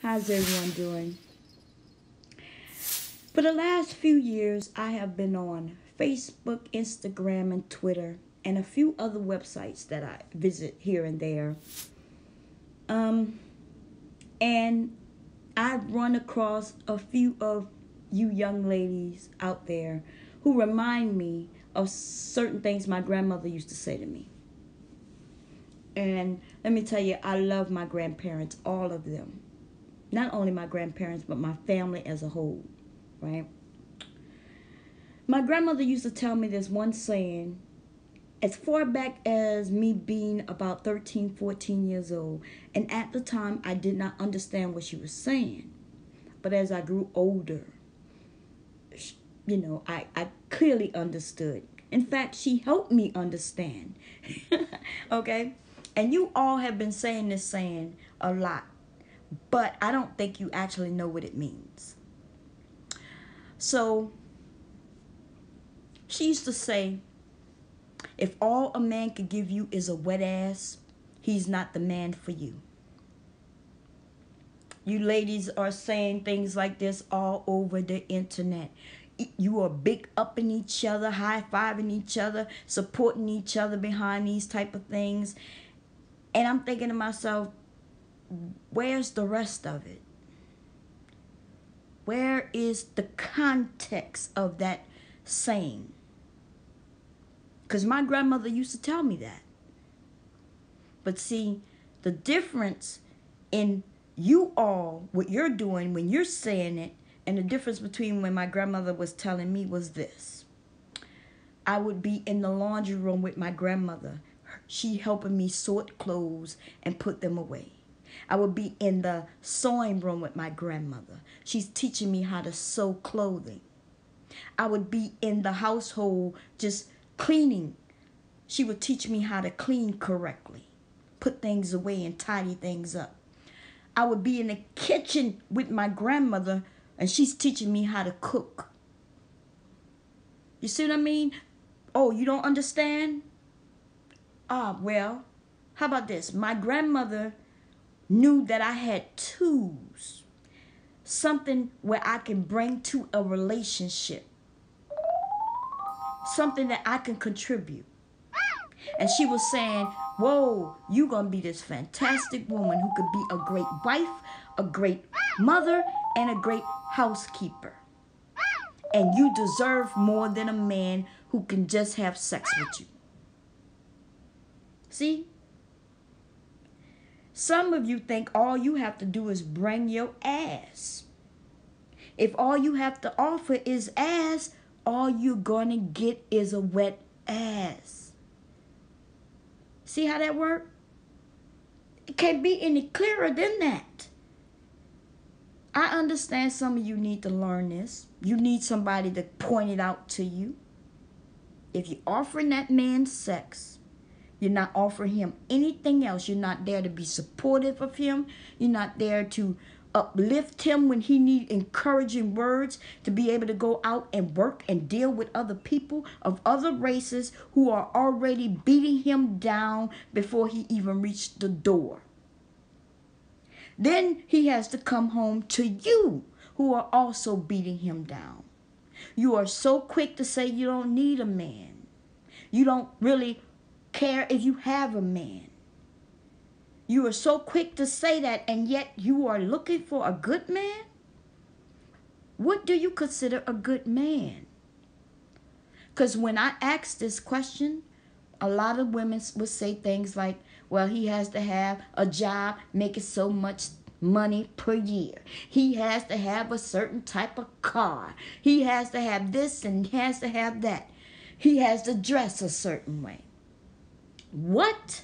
How's everyone doing? For the last few years, I have been on Facebook, Instagram, and Twitter, and a few other websites that I visit here and there. And I've run across a few of you young ladies out there who remind me of certain things my grandmother used to say to me. And let me tell you, I love my grandparents, all of them. Not only my grandparents, but my family as a whole, right? My grandmother used to tell me this one saying, as far back as me being about 13, 14 years old. And at the time, I did not understand what she was saying. But as I grew older, I clearly understood. In fact, she helped me understand. Okay? And you all have been saying this saying a lot. But I don't think you actually know what it means. So, she used to say, if all a man could give you is a wet ass, he's not the man for you. You ladies are saying things like this all over the internet. You are big upping each other, high-fiving each other, supporting each other behind these type of things. And I'm thinking to myself, where's the rest of it? Where is the context of that saying? Because my grandmother used to tell me that. But see, the difference in you all, what you're doing when you're saying it, and the difference between when my grandmother was telling me was this. I would be in the laundry room with my grandmother. She helping me sort clothes and put them away. I would be in the sewing room with my grandmother. She's teaching me how to sew clothing. I would be in the household just cleaning. She would teach me how to clean correctly, put things away and tidy things up. I would be in the kitchen with my grandmother and she's teaching me how to cook. You see what I mean? Oh, you don't understand? Well, how about this? My grandmother knew that I had tools, something where I can bring to a relationship, something that I can contribute. And she was saying, whoa, you're going to be this fantastic woman who could be a great wife, a great mother, and a great housekeeper. And you deserve more than a man who can just have sex with you. See? Some of you think all you have to do is bring your ass. If all you have to offer is ass, all you're going to get is a wet ass. See how that works? It can't be any clearer than that. I understand some of you need to learn this. You need somebody to point it out to you. If you're offering that man sex, you're not offering him anything else. You're not there to be supportive of him. You're not there to uplift him when he needs encouraging words, to be able to go out and work and deal with other people of other races who are already beating him down before he even reached the door. Then he has to come home to you, who are also beating him down. You are so quick to say you don't need a man. You don't really care if you have a man. You are so quick to say that, and yet you are looking for a good man? What do you consider a good man? Because when I ask this question, a lot of women would say things like, well, he has to have a job making so much money per year. He has to have a certain type of car. He has to have this and he has to have that. He has to dress a certain way. What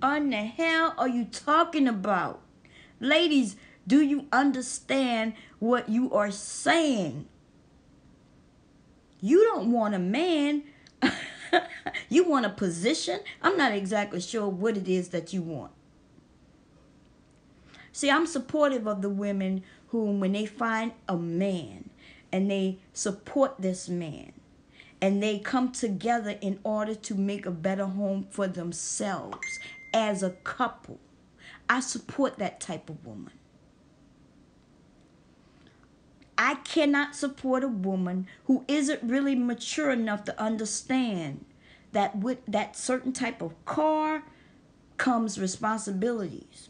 in the hell are you talking about? Ladies, do you understand what you are saying? You don't want a man. You want a position? I'm not exactly sure what it is that you want. See, I'm supportive of the women who, when they find a man and they support this man and they come together in order to make a better home for themselves as a couple, I support that type of woman. I cannot support a woman who isn't really mature enough to understand that with that certain type of car comes responsibilities.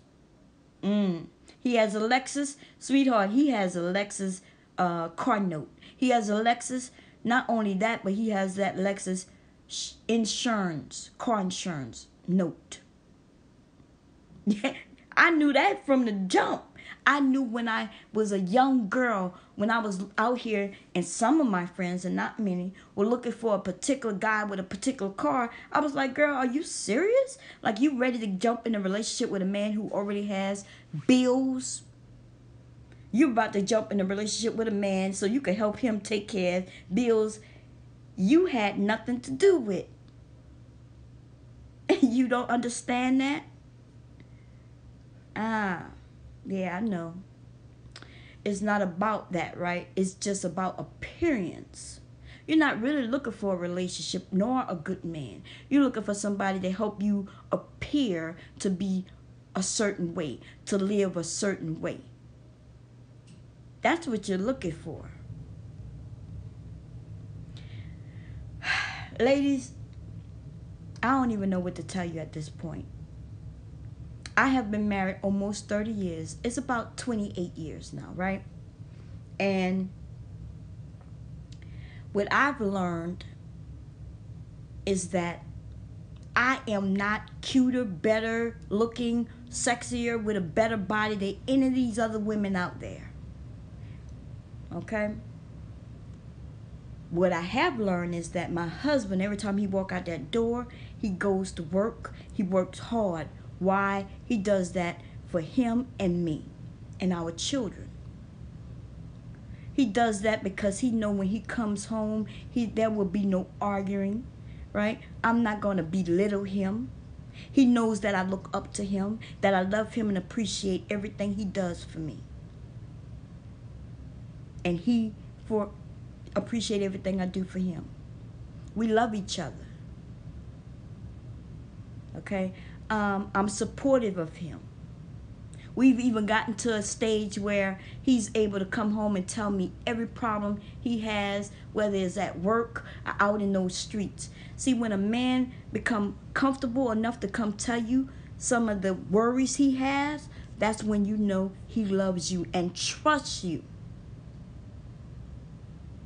He has a Lexus, sweetheart. He has a Lexus car note. He has a Lexus. Not only that, but he has that Lexus insurance, car insurance note. Yeah, I knew that from the jump. I knew when I was a young girl, when I was out here, and some of my friends, and not many, were looking for a particular guy with a particular car. I was like, girl, are you serious? Like, you ready to jump in a relationship with a man who already has bills? You're about to jump in a relationship with a man so you can help him take care of bills you had nothing to do with. You don't understand that? Yeah, I know. It's not about that, right? It's just about appearance. You're not really looking for a relationship nor a good man. You're looking for somebody to help you appear to be a certain way, to live a certain way. That's what you're looking for. Ladies, I don't even know what to tell you at this point. I have been married almost 30 years. It's about 28 years now, right? And what I've learned is that I am not cuter, better looking, sexier, with a better body than any of these other women out there. Okay? What I have learned is that my husband, every time he walks out that door, he goes to work. He works hard. Why? He does that for him and me and our children. He does that because he know when he comes home, there will be no arguing, right? I'm not going to belittle him. He knows that I look up to him, that I love him and appreciate everything he does for me. And he appreciate everything I do for him. We love each other. Okay? I'm supportive of him. We've even gotten to a stage where he's able to come home and tell me every problem he has, whether it's at work or out in those streets. See, when a man become comfortable enough to come tell you some of the worries he has, that's when you know he loves you and trusts you.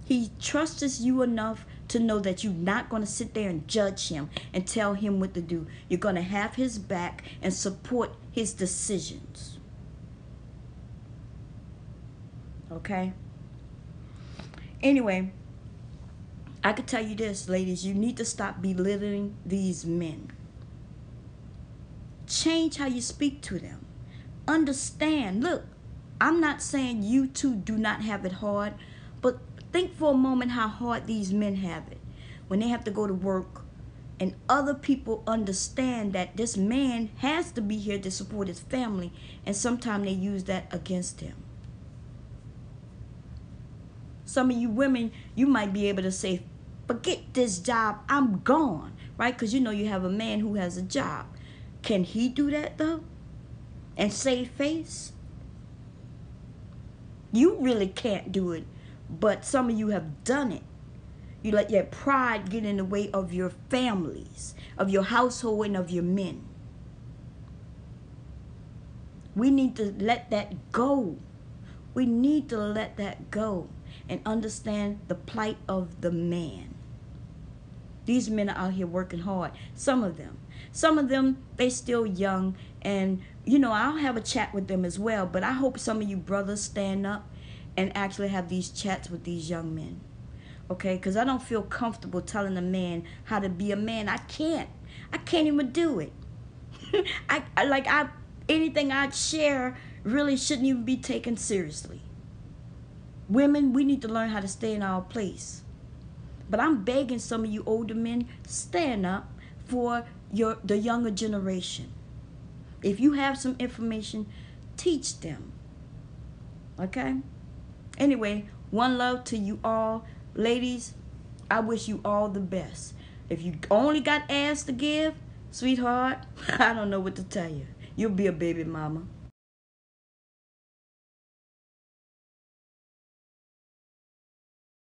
He trusts you enough to know that you're not going to sit there and judge him and tell him what to do. You're going to have his back and support his decisions. Okay? Anyway, I could tell you this, ladies. You need to stop belittling these men. Change how you speak to them. Understand. Look, I'm not saying you two do not have it hard, but think for a moment how hard these men have it when they have to go to work and other people understand that this man has to be here to support his family, and sometimes they use that against him. Some of you women, you might be able to say, forget this job, I'm gone, right? Because you know you have a man who has a job. Can he do that though? And save face? You really can't do it. But some of you have done it. You let your pride get in the way of your families, of your household, and of your men. We need to let that go. We need to let that go and understand the plight of the man. These men are out here working hard. Some of them. Some of them, they still young. And, you know, I'll have a chat with them as well. But I hope some of you brothers stand up and actually have these chats with these young men. Okay? Because I don't feel comfortable telling a man how to be a man. I can't even do it. Anything I share really shouldn't even be taken seriously. Women, we need to learn how to stay in our place. But I'm begging some of you older men, stand up for the younger generation. If you have some information, teach them. Okay? Anyway, one love to you all. Ladies, I wish you all the best. If you only got ass to give, sweetheart, I don't know what to tell you. You'll be a baby mama.